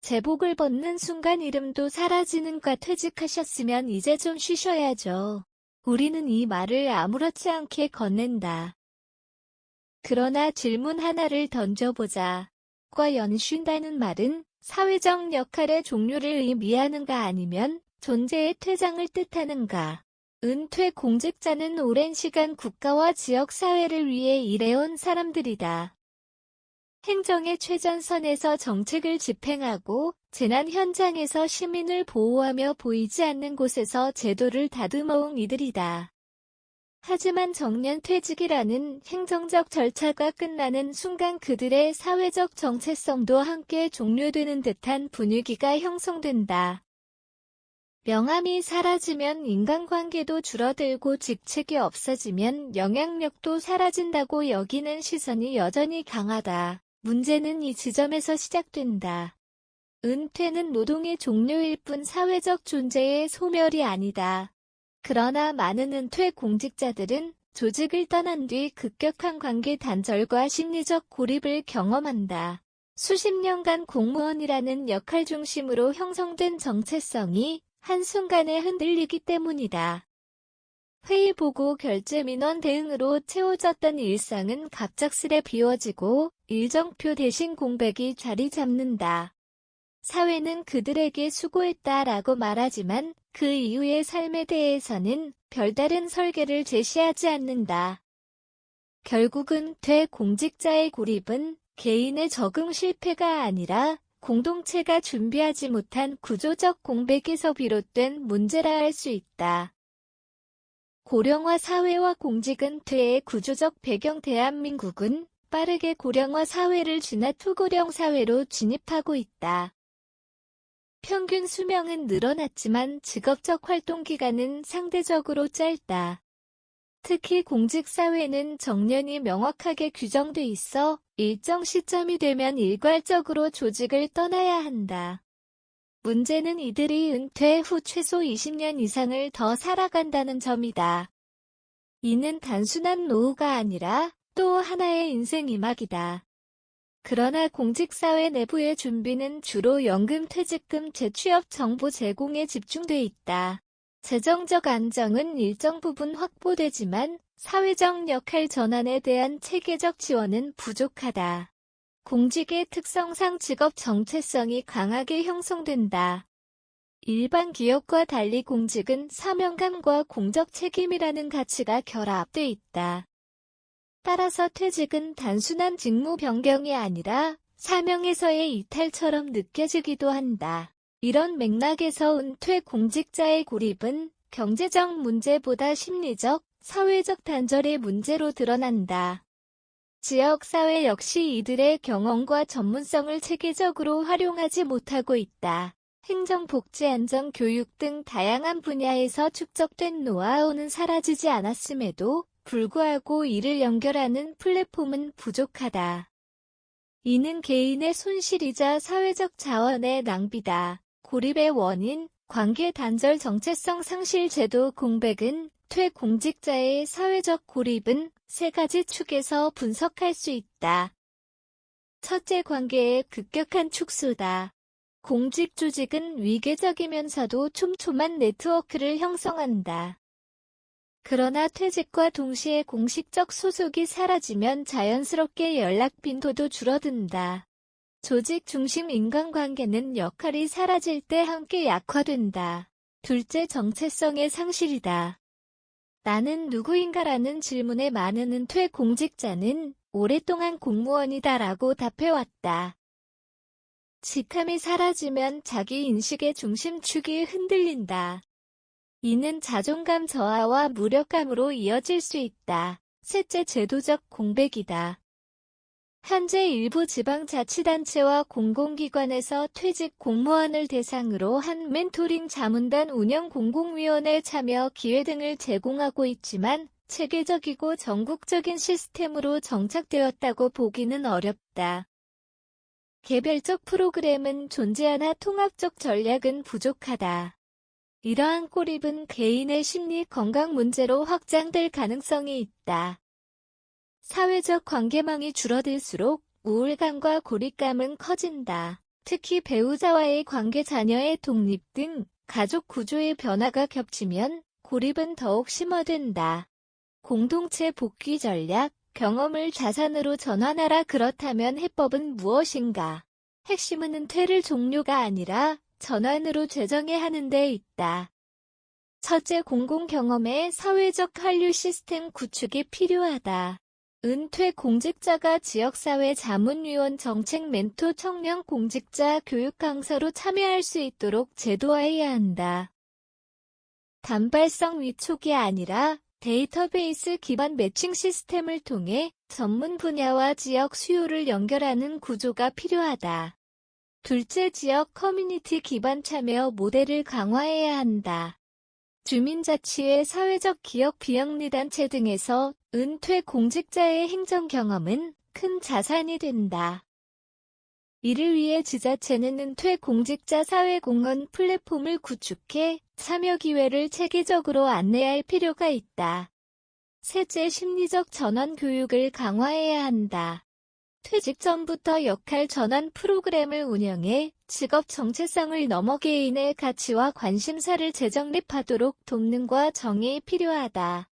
제복을 벗는 순간 이름도 사라지는가. 퇴직하셨으면 이제 좀 쉬셔야죠. 우리는 이 말을 아무렇지 않게 건넨다. 그러나 질문 하나를 던져보자. 과 연쉰다는 말은 사회적 역할의 종료를 의미하는가 아니면 존재의 퇴장을 뜻하는가? 은퇴 공직자는 오랜 시간 국가와 지역사회를 위해 일해온 사람들이다. 행정의 최전선에서 정책을 집행하고 재난 현장에서 시민을 보호하며 보이지 않는 곳에서 제도를 다듬어온 이들이다. 하지만 정년퇴직이라는 행정적 절차가 끝나는 순간 그들의 사회적 정체성도 함께 종료되는 듯한 분위기가 형성된다. 명함이 사라지면 인간관계도 줄어들고 직책이 없어지면 영향력도 사라진다고 여기는 시선이 여전히 강하다. 문제는 이 지점에서 시작된다. 은퇴는 노동의 종료일 뿐 사회적 존재의 소멸이 아니다. 그러나 많은 은퇴 공직자들은 조직을 떠난 뒤 급격한 관계 단절과 심리적 고립을 경험한다. 수십 년간 공무원이라는 역할 중심으로 형성된 정체성이 한순간에 흔들리기 때문이다. 회의보고 결제민원 대응으로 채워졌던 일상은 갑작스레 비워지고 일정표 대신 공백이 자리 잡는다. 사회는 그들에게 수고했다라고 말하지만 그 이후의 삶에 대해서는 별다른 설계를 제시하지 않는다. 결국은 대공직자의 고립은 개인의 적응 실패가 아니라 공동체가 준비하지 못한 구조적 공백에서 비롯된 문제라 할 수 있다. 고령화 사회와 공직은퇴의 구조적 배경. 대한민국은 빠르게 고령화 사회를 지나 초고령 사회로 진입하고 있다. 평균 수명은 늘어났지만 직업적 활동 기간은 상대적으로 짧다. 특히 공직사회는 정년이 명확하게 규정돼 있어 일정 시점이 되면 일괄적으로 조직을 떠나야 한다. 문제는 이들이 은퇴 후 최소 20년 이상을 더 살아간다는 점이다. 이는 단순한 노후가 아니라 또 하나의 인생 이막이다. 그러나 공직사회 내부의 준비는 주로 연금, 퇴직금, 재취업 정보 제공에 집중돼 있다. 재정적 안정은 일정 부분 확보되지만 사회적 역할 전환에 대한 체계적 지원은 부족하다. 공직의 특성상 직업 정체성이 강하게 형성된다. 일반 기업과 달리 공직은 사명감과 공적 책임이라는 가치가 결합돼 있다. 따라서 퇴직은 단순한 직무 변경이 아니라 사명에서의 이탈처럼 느껴지기도 한다. 이런 맥락에서 은퇴 공직자의 고립은 경제적 문제보다 심리적, 사회적 단절의 문제로 드러난다. 지역사회 역시 이들의 경험과 전문성을 체계적으로 활용하지 못하고 있다. 행정, 복지, 안전, 교육 등 다양한 분야에서 축적된 노하우는 사라지지 않았음에도 불구하고 이를 연결하는 플랫폼은 부족하다. 이는 개인의 손실이자 사회적 자원의 낭비다. 고립의 원인, 관계 단절, 정체성 상실, 제도 공백은 퇴공직자의 사회적 고립은 세 가지 축에서 분석할 수 있다. 첫째, 관계의 급격한 축소다. 공직 조직은 위계적이면서도 촘촘한 네트워크를 형성한다. 그러나 퇴직과 동시에 공식적 소속이 사라지면 자연스럽게 연락 빈도도 줄어든다. 조직 중심 인간관계는 역할이 사라질 때 함께 약화된다. 둘째, 정체성의 상실이다. 나는 누구인가라는 질문에 많은 은퇴 공직자는 오랫동안 공무원이다라고 답해왔다. 직함이 사라지면 자기 인식의 중심축이 흔들린다. 이는 자존감 저하와 무력감으로 이어질 수 있다. 셋째, 제도적 공백이다. 현재 일부 지방자치단체와 공공기관에서 퇴직 공무원을 대상으로 한 멘토링 자문단 운영 공공위원회 참여 기회 등을 제공하고 있지만 체계적이고 전국적인 시스템으로 정착되었다고 보기는 어렵다. 개별적 프로그램은 존재하나 통합적 전략은 부족하다. 이러한 고립은 개인의 심리 건강 문제로 확장될 가능성이 있다. 사회적 관계망이 줄어들수록 우울감과 고립감은 커진다. 특히 배우자와의 관계, 자녀의 독립 등 가족 구조의 변화가 겹치면 고립은 더욱 심화된다. 공동체 복귀 전략, 경험을 자산으로 전환하라. 그렇다면 해법은 무엇인가? 핵심은 은퇴를 종료가 아니라 전환으로 재정의하는 데 있다. 첫째, 공공 경험의 사회적 한류 시스템 구축이 필요하다. 은퇴 공직자가 지역사회 자문위원, 정책 멘토, 청년 공직자 교육 강사로 참여할 수 있도록 제도화해야 한다. 단발성 위촉이 아니라 데이터베이스 기반 매칭 시스템을 통해 전문 분야와 지역 수요를 연결하는 구조가 필요하다. 둘째, 지역 커뮤니티 기반 참여 모델을 강화해야 한다. 주민자치회, 사회적 기업, 비영리단체 등에서 은퇴 공직자의 행정 경험은 큰 자산이 된다. 이를 위해 지자체는 은퇴 공직자 사회공헌 플랫폼을 구축해 참여 기회를 체계적으로 안내할 필요가 있다. 셋째, 심리적 전환 교육을 강화해야 한다. 퇴직 전부터 역할 전환 프로그램을 운영해 직업 정체성을 넘어 개인의 가치와 관심사를 재정립하도록 돕는 과 정이 필요하다.